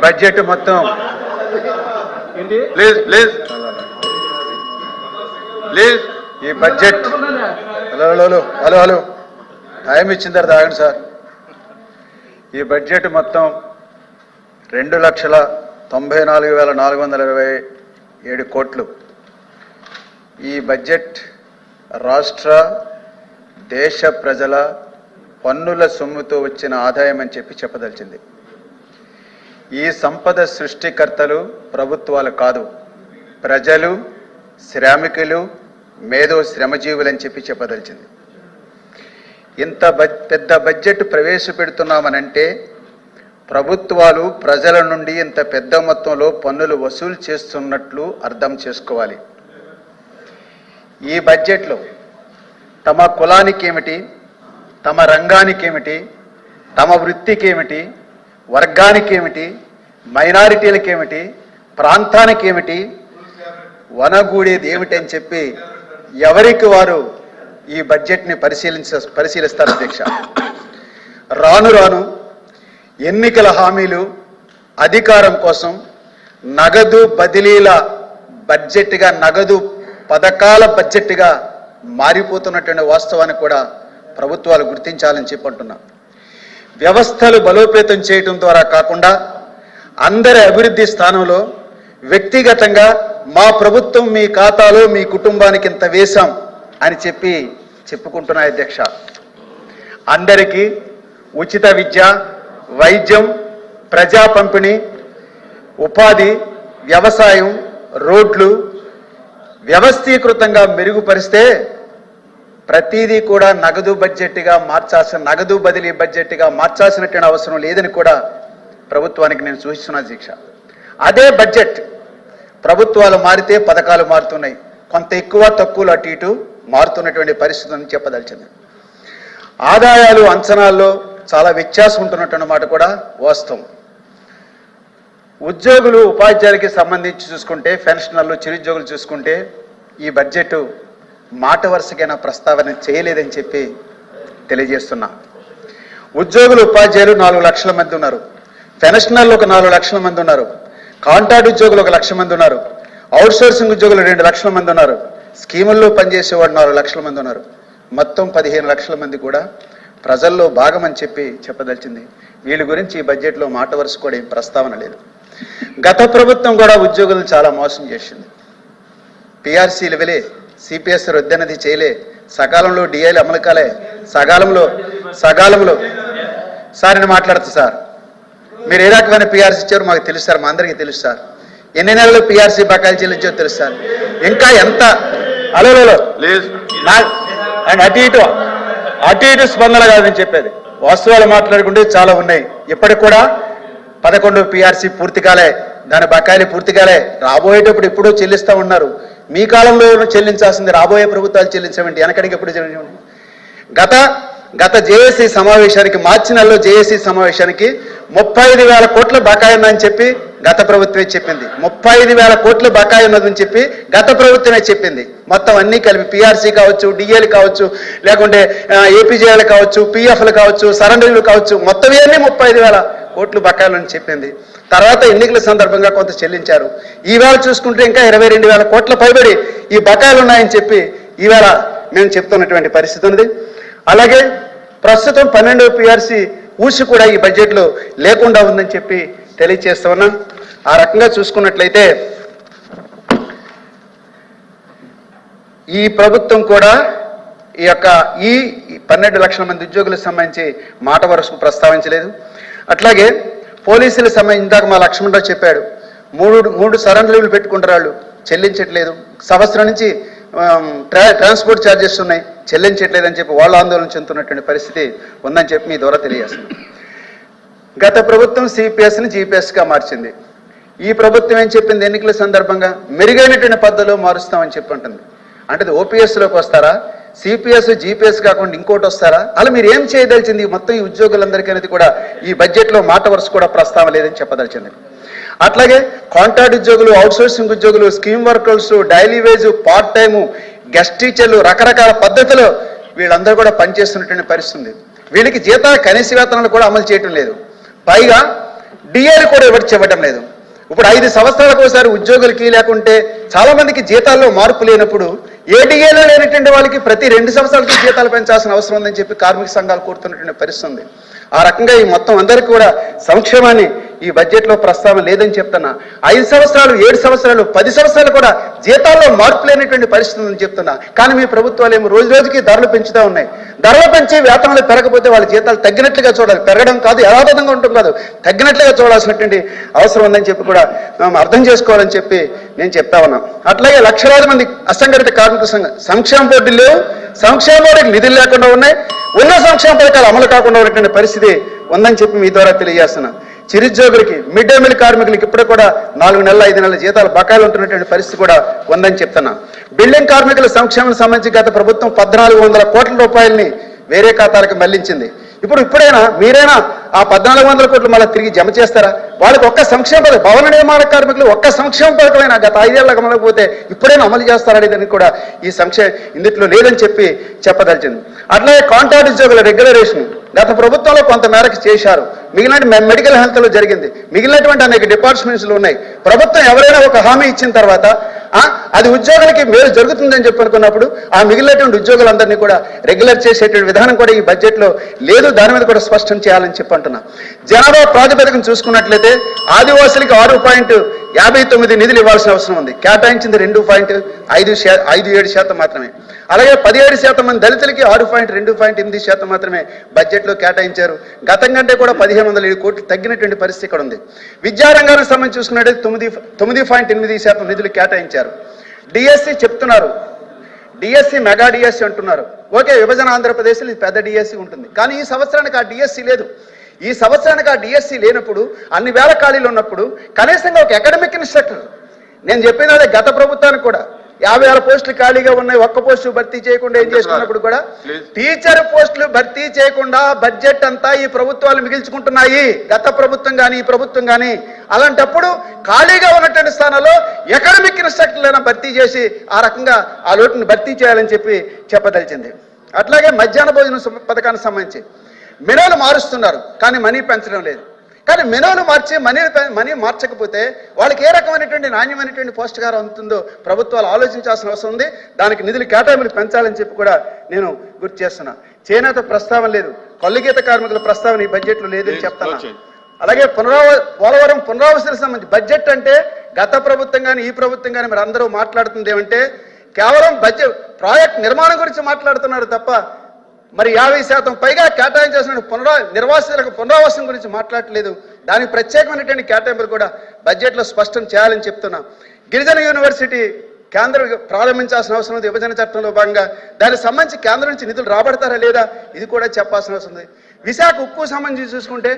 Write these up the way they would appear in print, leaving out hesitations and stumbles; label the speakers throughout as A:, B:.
A: Budget మొత్తం please please please ఈ budget hello hello hello hello time ఇచ్చిన తర్వాత ఆగండి సార్. ఈ బడ్జెట్ మొత్తం 2,94,427 కోట్లు. ఈ బడ్జెట్ రాష్ట్ర దేశ ప్రజల పన్నుల సొమ్ముతో వచ్చిన ఆదాయం అని చెప్పదలిచింది. ఈ సంపద సృష్టికర్తలు ప్రభుత్వాలు కాదు, ప్రజలు, శ్రామికులు, మేధో శ్రమజీవులని చెప్పదలిచింది. ఇంత పెద్ద బడ్జెట్ ప్రవేశపెడుతున్నామనంటే ప్రభుత్వాలు ప్రజల నుండి ఇంత పెద్ద మొత్తంలో పన్నులు వసూలు చేస్తున్నట్లు అర్థం చేసుకోవాలి. ఈ బడ్జెట్లో తమ కులానికి ఏమిటి, తమ రంగానికి ఏమిటి, తమ వృత్తికి ఏమిటి, వర్గానికి ఏమిటి, మైనారిటీలకు ఏమిటి, ప్రాంతానికి ఏమిటి, వనగూడేది ఏమిటి అని చెప్పి ఎవరికి వారు ఈ బడ్జెట్ని పరిశీలిస్తారు అధ్యక్ష. రాను రాను ఎన్నికల హామీలు, అధికారం కోసం నగదు బదిలీల బడ్జెట్గా, నగదు పథకాల బడ్జెట్గా మారిపోతున్నటువంటి వాస్తవాన్ని కూడా ప్రభుత్వాలు గుర్తించాలని చెప్పంటున్నా. వ్యవస్థలు బలోపేతం చేయడం ద్వారా కాకుండా అందరి అభివృద్ధి స్థానంలో వ్యక్తిగతంగా మా ప్రభుత్వం మీ ఖాతాలో మీ కుటుంబానికి ఇంత వేశాం అని చెప్పుకుంటున్నాయి అధ్యక్ష. అందరికీ ఉచిత విద్య, వైద్యం, ప్రజా పంపిణీ, ఉపాధి, వ్యవసాయం, రోడ్లు వ్యవస్థీకృతంగా మెరుగుపరిస్తే ప్రతిదీ కూడా నగదు బదిలీ బడ్జెట్గా మార్చాల్సినటువంటి అవసరం లేదని కూడా ప్రభుత్వానికి నేను సూచిస్తున్నా అధ్యక్ష. అదే బడ్జెట్ ప్రభుత్వాలు మారితే పథకాలు మారుతున్నాయి, కొంత ఎక్కువ తక్కువలు అటు ఇటు మారుతున్నటువంటి పరిస్థితులను చెప్పదలిచింది. ఆదాయాలు అంచనాల్లో చాలా వ్యత్యాసం ఉంటున్నటువంటి మాట కూడా వాస్తవం. ఉద్యోగులు, ఉపాధ్యాయులకి సంబంధించి చూసుకుంటే, పెన్షనర్లు, చిరుద్యోగులు చూసుకుంటే ఈ బడ్జెట్ మాట వరుసకైనా ప్రస్తావన చేయలేదని చెప్పి తెలియజేస్తున్నా. ఉద్యోగులు, ఉపాధ్యాయులు 4 లక్షల మంది ఉన్నారు, పెన్షనర్లు ఒక 4 లక్షల మంది ఉన్నారు, కాంట్రాక్ట్ ఉద్యోగులు 1 లక్ష మంది ఉన్నారు, అవుట్సోర్సింగ్ ఉద్యోగులు 2 లక్షల మంది ఉన్నారు, స్కీముల్లో పనిచేసేవాడు 4 లక్షల మంది ఉన్నారు. మొత్తం 15 లక్షల మంది కూడా ప్రజల్లో భాగమని చెప్పదలిచింది. వీళ్ళ గురించి ఈ బడ్జెట్లో మాట వరుస కూడా ఏం ప్రస్తావన లేదు. గత ప్రభుత్వం కూడా ఉద్యోగులను చాలా మోసం చేసింది. పిఆర్సీలు ఇవ్వలే, సిపిఎస్ రద్దన్నది చేయలే, సకాలంలో డిఐలు అమలు కాలే, సకాలంలో సార్ నేను మాట్లాడుతా సార్, మీరు ఏ రకమైన పిఆర్సీ ఇచ్చారో మాకు తెలుసు సార్, మా అందరికీ తెలుసు సార్. ఎన్ని నెలలు పిఆర్సీ బకాయిలు చెల్లించో తెలుసు సార్. ఇంకా ఎంత అలో అటు ఇటు స్పందన కాదని చెప్పేది. వాస్తవాలు మాట్లాడుకుంటే చాలా ఉన్నాయి. ఇప్పటికి కూడా 11 పిఆర్సీ పూర్తి కాలే, దాని బకాయిలు పూర్తి కాలే. రాబోయేటప్పుడు ఎప్పుడో చెల్లిస్తూ ఉన్నారు. మీ కాలంలో చెల్లించాల్సింది రాబోయే ప్రభుత్వాలు చెల్లించమండి, వెనకడికి ఎప్పుడు చెల్లించండి. గత జేఏసీ సమావేశానికి, మార్చి నెలలో జేఏసీ సమావేశానికి 35,000 కోట్ల బకాయి ఉందని చెప్పి గత ప్రభుత్వమే చెప్పింది. 35,000 కోట్ల బకాయి ఉన్నదని చెప్పి గత ప్రభుత్వమే చెప్పింది. మొత్తం అన్నీ కలిపి పిఆర్సీ కావచ్చు, డిఏలు కావచ్చు, లేకుంటే ఏపీజేలు కావచ్చు, పిఎఫ్లు కావచ్చు, సరెండర్లు కావచ్చు, మొత్తం ఇవన్నీ 35,000 కోట్లు బకాయిలు అని చెప్పింది. తర్వాత ఎన్నికల సందర్భంగా కొంత చెల్లించారు. ఈవేళ చూసుకుంటే ఇంకా 22,000 కోట్ల పైబడి ఈ బకాయిలు ఉన్నాయని చెప్పి ఈవేళ మేము చెప్తున్నటువంటి పరిస్థితి ఉంది. అలాగే ప్రస్తుతం 12వ పిఆర్సీ ఊసి కూడా ఈ బడ్జెట్లో లేకుండా ఉందని చెప్పి తెలియజేస్తూ ఉన్నాం. ఆ రకంగా చూసుకున్నట్లయితే ఈ ప్రభుత్వం కూడా ఈ 12 లక్షల మంది ఉద్యోగులకు సంబంధించి మాట వరుసకు ప్రస్తావించలేదు. అట్లాగే పోలీసుల సంబంధించి ఇందాక మా లక్ష్మణరావు చెప్పాడు, 3 సరెండర్లు పెట్టుకుంటారు, వాళ్ళు చెల్లించట్లేదు. సంవత్సరం నుంచి ట్రాన్స్పోర్ట్ ఛార్జెస్ ఉన్నాయి, చెల్లించట్లేదని చెప్పి వాళ్ళు ఆందోళన చెందుతున్నటువంటి పరిస్థితి ఉందని చెప్పి మీ ద్వారా తెలియజేస్తుంది. గత ప్రభుత్వం సిపిఎస్ని జీపీఎస్గా మార్చింది. ఈ ప్రభుత్వం ఏం చెప్పింది, ఎన్నికల సందర్భంగా మెరుగైనటువంటి పద్ధతిలో మారుస్తామని చెప్పి ఉంటుంది. అంటే ఓపీఎస్లోకి వస్తారా, సిపిఎస్ జీపీఎస్ కాకుండా ఇంకోటి వస్తారా, అలా మీరు ఏం చేయదలిచింది మొత్తం ఈ ఉద్యోగులందరికీ అనేది కూడా ఈ బడ్జెట్లో మాట వరుస కూడా ప్రస్తావన లేదని చెప్పదలిచింది. అట్లాగే కాంట్రాక్ట్ ఉద్యోగులు, అవుట్సోర్సింగ్ ఉద్యోగులు, scheme workers, daily wage, part time, guest టీచర్లు, రకరకాల పద్ధతిలో వీళ్ళందరూ కూడా పనిచేస్తున్నటువంటి పరిస్థితి ఉంది. వీళ్ళకి కనీస వేతనాలు కూడా అమలు చేయటం లేదు. పైగా డిఏలు కూడా ఇవ్వడం లేదు. ఇప్పుడు 5 సంవత్సరాలకు ఒకసారి ఉద్యోగులకి లేకుంటే చాలా మందికి జీతాల్లో మార్పు లేనప్పుడు ఏడీఏలో లేనటువంటి వాళ్ళకి ప్రతి 2 సంవత్సరాలకి జీతాలు పెంచాల్సిన అవసరం ఉందని చెప్పి కార్మిక సంఘాలు కోరుతున్నటువంటి పరిస్థితి ఉంది. ఆ రకంగా ఈ మొత్తం అందరికీ కూడా సంక్షేమాన్ని ఈ బడ్జెట్లో ప్రస్తావన లేదని చెప్తున్నా. 5 సంవత్సరాలు 7 సంవత్సరాలు 10 సంవత్సరాలు కూడా జీతాల్లో మార్పు లేనటువంటి పరిస్థితి ఉందని చెప్తున్నా. కానీ మీ ప్రభుత్వాలు ఏమో రోజు రోజుకి ధరలు పెంచుతూ ఉన్నాయి. ధరలు పెంచి వేతనాలు పెరగకపోతే వాళ్ళ జీతాలు తగ్గినట్లుగా చూడాలి. పెరగడం కాదు, యథాతథంగా ఉంటుంది కాదు, తగ్గినట్లుగా చూడాల్సినటువంటి అవసరం ఉందని చెప్పి కూడా మేము అర్థం చేసుకోవాలని చెప్పి నేను చెప్తా ఉన్నా. అట్లాగే లక్షలాది మంది అసంఘటిత కార్మిక సంక్షేమ బోర్డులు లేవు, సంక్షేమ బోర్డుకి నిధులు లేకుండా ఉన్నాయి, ఉన్న సంక్షేమ పథకాలు అమలు కాకుండా ఉన్నటువంటి పరిస్థితి ఉందని చెప్పి మీ ద్వారా తెలియజేస్తున్నా. చిరుద్యోగులకి, మిడ్ డే మీల్ కార్మికులకి ఇప్పుడు కూడా 4 నెలల 5 నెలల జీతాలు బకాయిలు ఉంటున్నటువంటి పరిస్థితి కూడా ఉందని చెప్తున్నా. బిల్డింగ్ కార్మికుల సంక్షేమం సంబంధించి గత ప్రభుత్వం 1400 కోట్ల రూపాయలని వేరే ఖాతాలకు మళ్లించింది. ఇప్పుడైనా మీరైనా ఆ 1400 కోట్లు మళ్ళీ తిరిగి జమ చేస్తారా? వాళ్ళకి ఒక్క సంక్షేమ పథకం, భవన నిర్మాణ కార్మికులు ఒక్క సంక్షేమ పథకమైనా గత 5 ఏళ్ళకి అమలకపోతే ఇప్పుడైనా అమలు చేస్తారనేదని కూడా ఈ ఇందులో లేదని చెప్పి చెప్పదలిచింది. అట్లాగే కాంట్రాక్ట్ ఉద్యోగుల రెగ్యులరేషన్ గత ప్రభుత్వంలో కొంత మేరకు చేశారు. మిగిలిన మెడికల్ హెల్త్లో జరిగింది. మిగిలినటువంటి అనేక డిపార్ట్మెంట్స్లు ఉన్నాయి. ప్రభుత్వం ఎవరైనా ఒక హామీ ఇచ్చిన తర్వాత అది ఉద్యోగులకి మేలు జరుగుతుందని చెప్పి అనుకున్నప్పుడు ఆ మిగిలినటువంటి ఉద్యోగులందరినీ కూడా రెగ్యులర్ చేసేటువంటి విధానం కూడా ఈ బడ్జెట్లో లేదు. దాని మీద కూడా స్పష్టం చేయాలని చెప్పి అంటున్నా. జనాభా ప్రాతిపదికను చూసుకున్నట్లయితే ఆదివాసులకి 6.59 నిధులు ఇవ్వాల్సిన అవసరం ఉంది. కేటాయించింది 2.57% మాత్రమే. అలాగే 17% మంది దళితులకి 6.8% మాత్రమే బడ్జెట్లో కేటాయించారు. గతం కంటే కూడా 1507 కోట్లు తగ్గినటువంటి పరిస్థితి ఇక్కడ ఉంది. విద్యారంగానికి సంబంధించి చూసుకున్నట్లయితే 9.8% నిధులు కేటాయించారు. డిఎస్సి చెప్తున్నారు, డిఎస్సి మెగా డిఎస్సి అంటున్నారు. ఓకే, విభజన ఆంధ్రప్రదేశ్లో ఇది పెద్ద డిఎస్సి ఉంటుంది. కానీ ఈ సంవత్సరానికి ఆ డిఎస్సి లేదు. ఈ సంవత్సరానికి ఆ డిఎస్సి లేనప్పుడు, అన్ని వేల ఖాళీలు ఉన్నప్పుడు కనీసంగా ఒక అకాడమిక్ ఇన్స్ట్రక్టర్, నేను చెప్పిన అదే గత ప్రభుత్వానికి కూడా 50,000 పోస్టులు ఖాళీగా ఉన్నాయి, ఒక్క పోస్టు భర్తీ చేయకుండా ఏం చేసుకున్నప్పుడు కూడా టీచర్ పోస్టులు భర్తీ చేయకుండా బడ్జెట్ అంతా ఈ ప్రభుత్వాలు మిగిల్చుకుంటున్నాయి. గత ప్రభుత్వం కానీ ఈ ప్రభుత్వం కానీ. అలాంటప్పుడు ఖాళీగా ఉన్నటువంటి స్థానంలో అకాడమిక్ ఇన్స్ట్రక్టర్లైనా భర్తీ చేసి ఆ రకంగా ఆ లోటును భర్తీ చేయాలని చెప్పి చెప్పదలిచింది. అట్లాగే మధ్యాహ్న భోజన పథకానికి సంబంధించి మెనూలు మారుస్తున్నారు, కానీ మనీ పెంచడం లేదు. కానీ మెనూలు మార్చి మనీ మార్చకపోతే వాళ్ళకి ఏ రకమైనటువంటి నాణ్యమైనటువంటి పౌష్టికాహారం అందుతుందో ప్రభుత్వాలు ఆలోచించాల్సిన అవసరం ఉంది. దానికి నిధులు కేటాయింపులు పెంచాలని చెప్పి కూడా నేను గుర్తు చేస్తున్నా. చేనేత ప్రస్తావన లేదు, కల్లుగీత కార్మికుల ప్రస్తావన ఈ బడ్జెట్లో లేదని చెప్తాను. అలాగే పోలవరం పునరావాసానికి సంబంధించి బడ్జెట్ అంటే గత ప్రభుత్వం కానీ ఈ ప్రభుత్వం కానీ మరి అందరూ మాట్లాడుతుంది ఏమంటే కేవలం బడ్జెట్ ప్రాజెక్ట్ నిర్మాణం గురించి మాట్లాడుతున్నారు తప్ప మరి 50% పైగా కేటాయించాల్సిన నిర్వాసితులకు పునరావాసం గురించి మాట్లాడలేదు. దానికి ప్రత్యేకమైనటువంటి కేటాయింపులు కూడా బడ్జెట్లో స్పష్టం చేయాలని చెప్తున్నాం. గిరిజన యూనివర్సిటీ కేంద్రం ప్రారంభించాల్సిన అవసరం ఉంది. విభజన చట్టంలో భాగంగా దానికి సంబంధించి కేంద్రం నుంచి నిధులు రాబడతారా లేదా ఇది కూడా చెప్పాల్సిన అవసరం ఉంది. విశాఖ ఉక్కు సంబంధించి చూసుకుంటే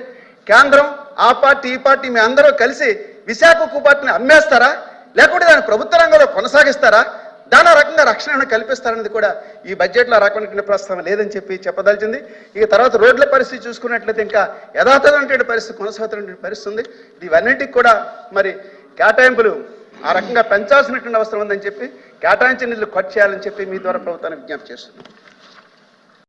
A: కేంద్రం, ఆ పార్టీ ఈ పార్టీ మీ అందరూ కలిసి విశాఖ ఉక్కు పార్టీని అమ్మేస్తారా, లేకుంటే దాన్ని ప్రభుత్వ రంగంలో కొనసాగిస్తారా, దాని రకంగా రక్షణ కల్పిస్తారనేది కూడా ఈ బడ్జెట్లో రకమైనటువంటి ప్రస్తావన లేదని చెప్పి చెప్పదలిచింది. ఇక తర్వాత రోడ్ల పరిస్థితి చూసుకున్నట్లయితే ఇంకా యథాతథమైనటువంటి పరిస్థితి కొనసాగుతున్నటువంటి పరిస్థితి ఉంది. ఇవన్నిటికి కూడా మరి కేటాయింపులు ఆ రకంగా పెంచాల్సినటువంటి అవసరం ఉందని చెప్పి కేటాయించిన నిధులు ఖర్చు చేయాలని చెప్పి మీ ద్వారా ప్రభుత్వాన్ని విజ్ఞప్తి చేస్తున్నాం.